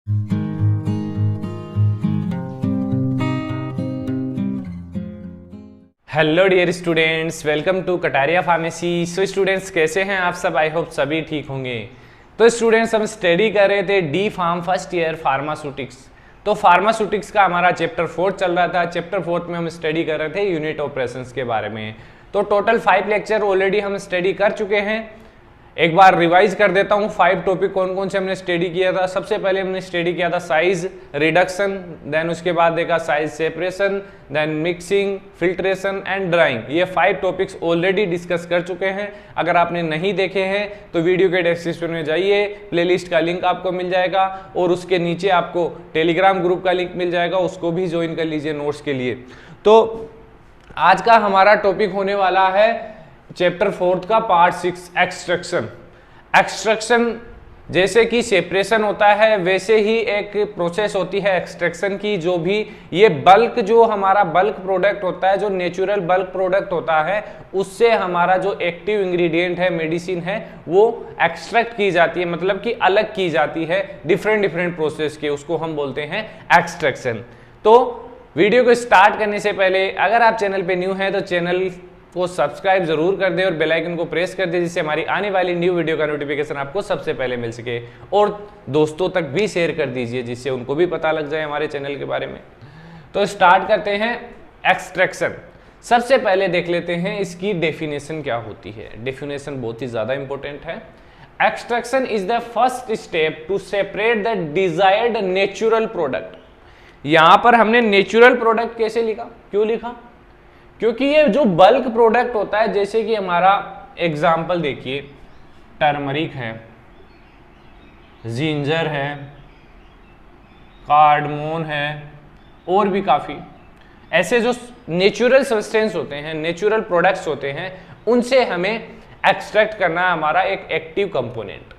Hello dear students, welcome to Kataria pharmacy. So students, कैसे हैं आप सब? आई होप सभी ठीक होंगे। तो स्टूडेंट्स, हम स्टडी कर रहे थे D pharm first year pharmaceutics. तो फार्मास्यूटिक्स का हमारा चैप्टर 4 चल रहा था। चैप्टर 4 में हम स्टडी कर रहे थे यूनिट ऑपरेशंस के बारे में। तो टोटल 5 लेक्चर ऑलरेडी हम स्टडी कर चुके हैं। एक बार रिवाइज कर देता हूँ 5 टॉपिक कौन कौन से हमने स्टडी किया था। सबसे पहले हमने स्टडी किया था साइज रिडक्शन, देन उसके बाद देखा size separation, then mixing, filtration and drying. ये 5 टॉपिक्स ऑलरेडी डिस्कस कर चुके हैं। अगर आपने नहीं देखे हैं तो वीडियो के डिस्क्रिप्शन में जाइए, प्लेलिस्ट का लिंक आपको मिल जाएगा और उसके नीचे आपको टेलीग्राम ग्रुप का लिंक मिल जाएगा, उसको भी ज्वाइन कर लीजिए नोट्स के लिए। तो आज का हमारा टॉपिक होने वाला है चैप्टर 4 का पार्ट 6 एक्सट्रैक्शन। एक्सट्रैक्शन जैसे कि सेपरेशन होता है वैसे ही एक प्रोसेस होती है एक्सट्रैक्शन की, जो भी ये बल्क, जो हमारा बल्क प्रोडक्ट होता है, जो नेचुरल बल्क प्रोडक्ट होता है, उससे हमारा जो एक्टिव इंग्रेडिएंट है, मेडिसिन है, वो एक्सट्रैक्ट की जाती है, मतलब कि अलग की जाती है डिफरेंट प्रोसेस के, उसको हम बोलते हैं एक्सट्रैक्शन। तो वीडियो को स्टार्ट करने से पहले अगर आप चैनल पे न्यू हैं तो चैनल को सब्सक्राइब जरूर कर दे और बेल आइकन को प्रेस कर दे, जिससे हमारी आने वाली न्यू वीडियो का नोटिफिकेशन आपको सबसे पहले मिल सके। और दोस्तों तक भी शेयर कर दीजिए, जिससे उनको भी पता लग जाए हमारे चैनल के बारे में। तो स्टार्ट करते हैं एक्सट्रैक्शन। सबसे पहले देख लेते हैं इसकी डेफिनेशन क्या होती है। डेफिनेशन बहुत ही ज्यादा इंपॉर्टेंट है। Extraction is the first step to separate the desired natural product. यहां पर हमने नेचुरल प्रोडक्ट कैसे लिखा, क्यों लिखा? क्योंकि ये जो बल्क प्रोडक्ट होता है, जैसे कि हमारा एग्जाम्पल देखिए, टर्मरिक है, जिंजर है, कार्डमोन है, और भी काफी ऐसे जो नेचुरल सब्सटेंस होते हैं, नेचुरल प्रोडक्ट्स होते हैं, उनसे हमें एक्सट्रैक्ट करना हमारा एक एक्टिव कंपोनेंट,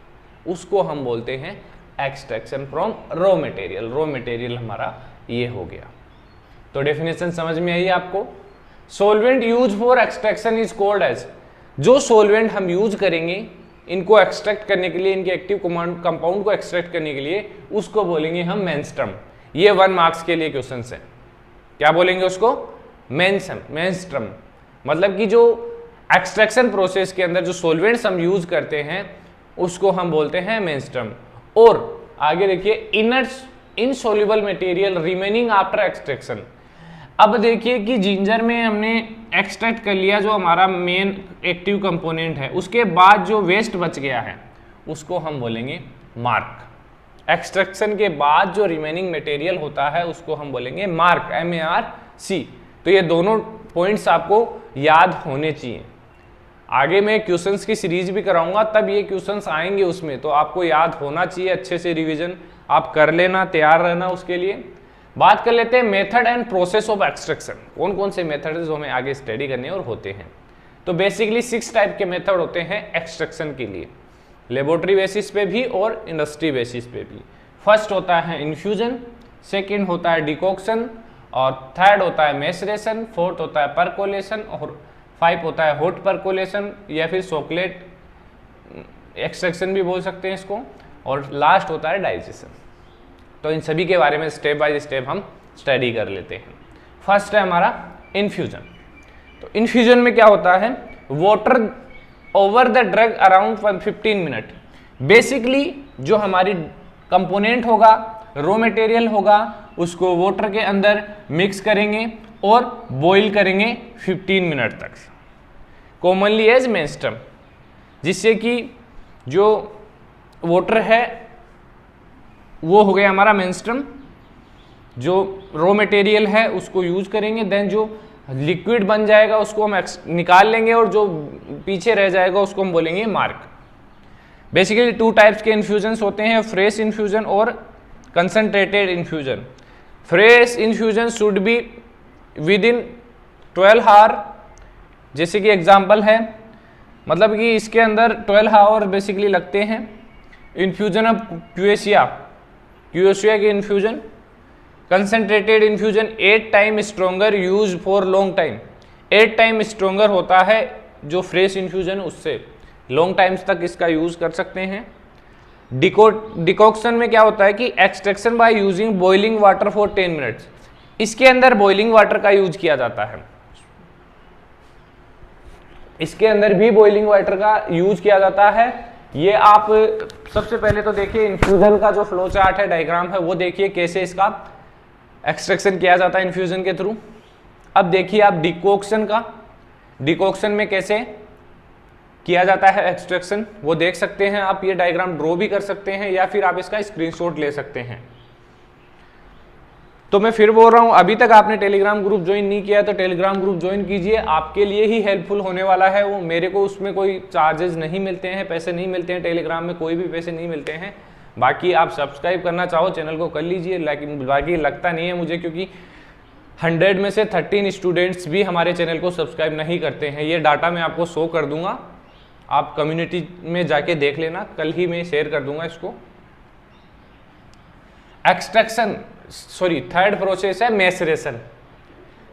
उसको हम बोलते हैं extraction from raw material. Raw material हमारा ये हो गया। तो डेफिनेशन समझ में आई आपको? Solvent use for extraction is called as, जो सोलवेंट हम यूज करेंगे इनको एक्सट्रैक्ट करने के लिए, इनके एक्टिव कंपाउंड को एक्सट्रैक्ट करने के लिए, उसको बोलेंगे हम मेंस्ट्रम। ये 1 मार्क्स के लिए क्वेश्चन है। क्या बोलेंगे उसको? मेंस्ट्रम। मतलब कि जो एक्सट्रैक्शन प्रोसेस के अंदर जो सोलवेंट्स हम यूज करते हैं उसको हम बोलते हैं मेंस्ट्रम। और आगे देखिए, inert insoluble material remaining after extraction. अब देखिए कि जिंजर में हमने एक्सट्रैक्ट कर लिया जो हमारा मेन एक्टिव कंपोनेंट है, उसके बाद जो वेस्ट बच गया है उसको हम बोलेंगे मार्क। एक्सट्रैक्शन के बाद जो रिमेनिंग मटेरियल होता है उसको हम बोलेंगे मार्क, MARC। तो ये दोनों पॉइंट्स आपको याद होने चाहिए। आगे मैं क्वेश्चंस की सीरीज भी कराऊंगा, तब ये क्वेश्चंस आएंगे उसमें, तो आपको याद होना चाहिए। अच्छे से रिवीजन आप कर लेना, तैयार रहना उसके लिए। बात कर लेते हैं method and process of extraction. कौन कौन से मेथड जो हमें आगे स्टडी करने और होते हैं। तो बेसिकली 6 टाइप के मेथड होते हैं एक्सट्रैक्शन के लिए, लेबोरेटरी बेसिस पे भी और इंडस्ट्री बेसिस पे भी। फर्स्ट होता है इन्फ्यूजन, सेकंड होता है डिकॉक्शन, और थर्ड होता है मैसरेशन, फोर्थ होता है परकोलेशन, और 5 होता है हॉट परकोलेशन या फिर चॉकलेट एक्सट्रैक्शन भी बोल सकते हैं इसको, और लास्ट होता है डाइजेशन। तो इन सभी के बारे में स्टेप बाय स्टेप हम स्टडी कर लेते हैं। फर्स्ट है हमारा इन्फ्यूजन। तो इन्फ्यूजन में क्या होता है? Water over the drug around 15 minute. Basically जो हमारी कंपोनेंट होगा, रॉ मटेरियल होगा, उसको वाटर के अंदर मिक्स करेंगे और बॉईल करेंगे 15 मिनट तक, कॉमनली एज मेंस्ट्रम, जिससे कि जो वाटर है वो हो गया हमारा मेंस्ट्रम। जो रॉ मटेरियल है उसको यूज करेंगे, देन जो लिक्विड बन जाएगा उसको हम निकाल लेंगे, और जो पीछे रह जाएगा उसको हम बोलेंगे मार्क। बेसिकली 2 टाइप्स के इन्फ्यूजन्स होते हैं, फ्रेश इन्फ्यूजन और concentrated infusion. Fresh infusion should be within 12 hour, जैसे कि एग्जाम्पल है, मतलब कि इसके अंदर 12 आवर बेसिकली लगते हैं। इन्फ्यूजन ऑफ क्यूएसिया के infusion. Concentrated infusion 8 time stronger use for long time. 8 time stronger होता है जो फ्रेश इन्फ्यूजन, उससे लॉन्ग टाइम्स तक इसका यूज कर सकते हैं। डिकॉक्शन में क्या होता है कि extraction by using boiling water for 10 minutes, इसके अंदर बॉइलिंग वाटर का यूज किया जाता है, इसके अंदर भी बॉइलिंग वाटर का यूज किया जाता है। ये आप सबसे पहले तो देखिए इन्फ्यूजन का जो फ्लो चार्ट है, डायग्राम है, वो देखिए कैसे इसका एक्सट्रैक्शन किया जाता है इन्फ्यूजन के थ्रू। अब देखिए आप डिकॉक्शन का, डिकॉक्शन में कैसे किया जाता है एक्सट्रैक्शन, वो देख सकते हैं आप। ये डायग्राम ड्रॉ भी कर सकते हैं या फिर आप इसका स्क्रीनशॉट ले सकते हैं। तो मैं फिर बोल रहा हूं, अभी तक आपने टेलीग्राम ग्रुप ज्वाइन नहीं किया तो टेलीग्राम ग्रुप ज्वाइन कीजिए, आपके लिए ही हेल्पफुल होने वाला है वो। मेरे को उसमें कोई चार्जेस नहीं मिलते हैं, पैसे नहीं मिलते हैं, टेलीग्राम में कोई भी पैसे नहीं मिलते हैं। बाकी आप सब्सक्राइब करना चाहो चैनल को कर लीजिए, लेकिन बाकी लगता नहीं है मुझे, क्योंकि 100 में से 13 स्टूडेंट्स भी हमारे चैनल को सब्सक्राइब नहीं करते हैं। ये डाटा मैं आपको शो कर दूंगा, आप कम्युनिटी में जाके देख लेना, कल ही मैं शेयर कर दूंगा इसको। एक्सट्रैक्शन, सॉरी, थर्ड प्रोसेस है मैसरेशन।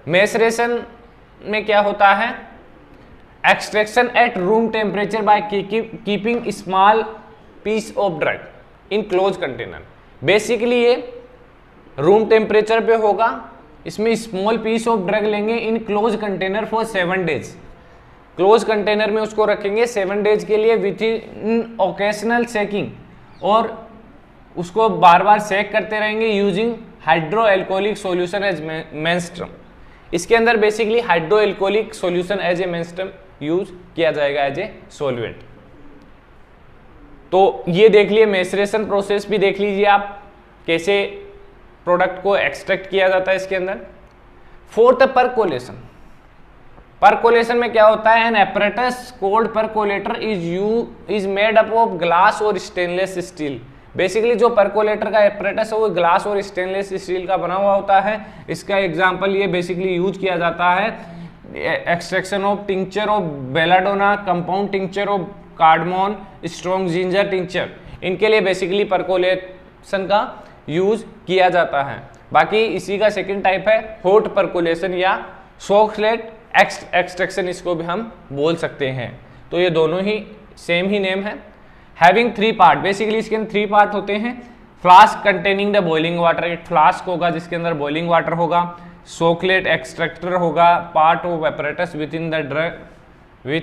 मैसरेशन में क्या होता है? Extraction at room temperature by keeping small piece of drug in close container. Basically ये रूम टेम्परेचर पे होगा, इसमें स्मॉल पीस ऑफ ड्रग लेंगे in close container for 7 days. Close container में उसको रखेंगे 7 डेज के लिए विथ इन ओकेशनल सेकिंग, और उसको बार बार सेक करते रहेंगे using hydro alcoholic solution as menstruum. इसके अंदर basically hydro alcoholic solution as a menstruum use किया जाएगा एज ए सॉल्वेंट। तो ये देख लिए, मैसरेशन प्रोसेस भी देख लीजिए आप, कैसे प्रोडक्ट को एक्सट्रैक्ट किया जाता है इसके अंदर। Fourth, percolation. परकोलेशन में क्या होता है? An apparatus called percolator is made up of glass और स्टेनलेस स्टील। बेसिकली जो परकोलेटर का एपरेटस है वो ग्लास और स्टेनलेस स्टील का बना हुआ होता है। इसका एग्जांपल ये बेसिकली यूज किया जाता है extraction of tincture of belladonna, compound tincture of cardamom, strong ginger tincture, इनके लिए बेसिकली परकोलेशन का यूज किया जाता है। बाकी इसी का सेकेंड टाइप है हॉट परकोलेशन या सॉक्सलेट एक्सट्रैक्शन, इसको भी हम बोल सकते हैं। तो ये दोनों ही सेम ही नेम है। हैविंग 3 पार्ट, बेसिकली इसके अंदर 3 पार्ट होते हैं। Flask containing the boiling water, एक फ्लास्क होगा जिसके अंदर बॉइलिंग वाटर होगा। सॉक्लेट एक्सट्रैक्टर होगा, part of apparatus with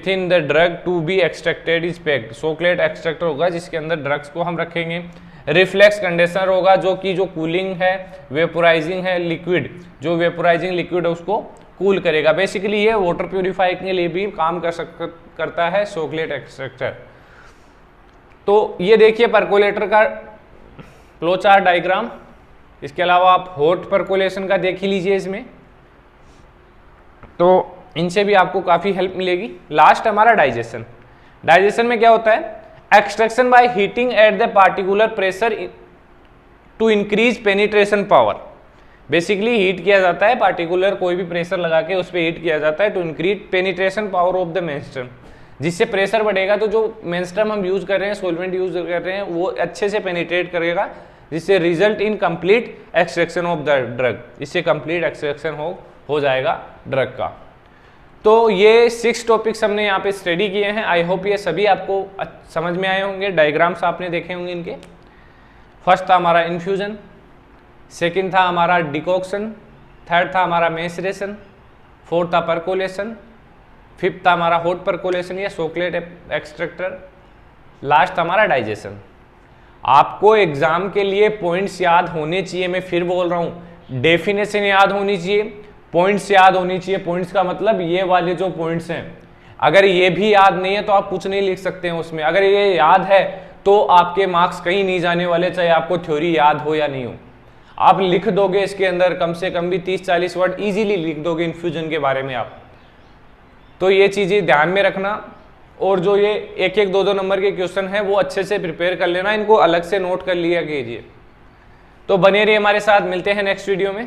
in the drug to be extracted is packed. Soxhlet extractor होगा जिसके अंदर ड्रग्स को हम रखेंगे। रिफ्लेक्स कंडेंसर होगा जो कि जो कूलिंग है, वेपोराइजिंग है लिक्विड, जो वेपोराइजिंग लिक्विड है उसको कूल करेगा। बेसिकली ये वाटर प्यूरिफाई के लिए भी काम करता है सॉक्लेट एक्सट्रैक्टर। तो ये देखिए परकोलेटर का फ्लो चार्ट डायग्राम। इसके अलावा आप हॉट परकोलेशन का देख ही लीजिए इसमें, तो इनसे भी आपको काफ़ी हेल्प मिलेगी। लास्ट हमारा डाइजेशन। डाइजेशन में क्या होता है? Extraction by heating at the particular pressure to increase penetration power. Basically heat किया जाता है, पार्टिकुलर कोई भी प्रेशर लगा के उस पर हीट किया जाता है to increase penetration power of the menstruum. जिससे प्रेशर बढ़ेगा तो जो मेंस्ट्रम हम यूज कर रहे हैं, सॉल्वेंट यूज कर रहे हैं, वो अच्छे से पेनिट्रेट करेगा, जिससे result in complete extraction of the drug. इससे कंप्लीट एक्सट्रैक्शन हो जाएगा ड्रग का। तो ये 6 टॉपिक्स हमने यहाँ पे स्टडी किए हैं। आई होप ये सभी आपको समझ में आए होंगे, डायग्राम्स आपने देखे होंगे इनके। फर्स्ट था हमारा इन्फ्यूजन, सेकंड था हमारा डिकॉक्शन, थर्ड था हमारा मैसरेशन, फोर्थ था परकोलेशन, फिफ्थ था हमारा हॉट परकोलेशन या सॉक्लेट एक्सट्रैक्टर, लास्ट था हमारा डाइजेशन। आपको एग्जाम के लिए पॉइंट्स याद होने चाहिए, मैं फिर बोल रहा हूँ, डेफिनेशन याद होनी चाहिए, पॉइंट्स याद होनी चाहिए। पॉइंट्स का मतलब ये वाले जो पॉइंट्स हैं, अगर ये भी याद नहीं है तो आप कुछ नहीं लिख सकते हैं उसमें। अगर ये याद है तो आपके मार्क्स कहीं नहीं जाने वाले, चाहे आपको थ्योरी याद हो या नहीं हो। आप लिख दोगे इसके अंदर कम से कम भी 30-40 वर्ड इजीली लिख दोगे इन्फ्यूजन के बारे में आप। तो ये चीज़ें ध्यान में रखना, और जो ये 1-1, 2-2 नंबर के क्वेश्चन है वो अच्छे से प्रिपेयर कर लेना, इनको अलग से नोट कर लिया कीजिए। तो बने रहिए हमारे साथ, मिलते हैं नेक्स्ट वीडियो में।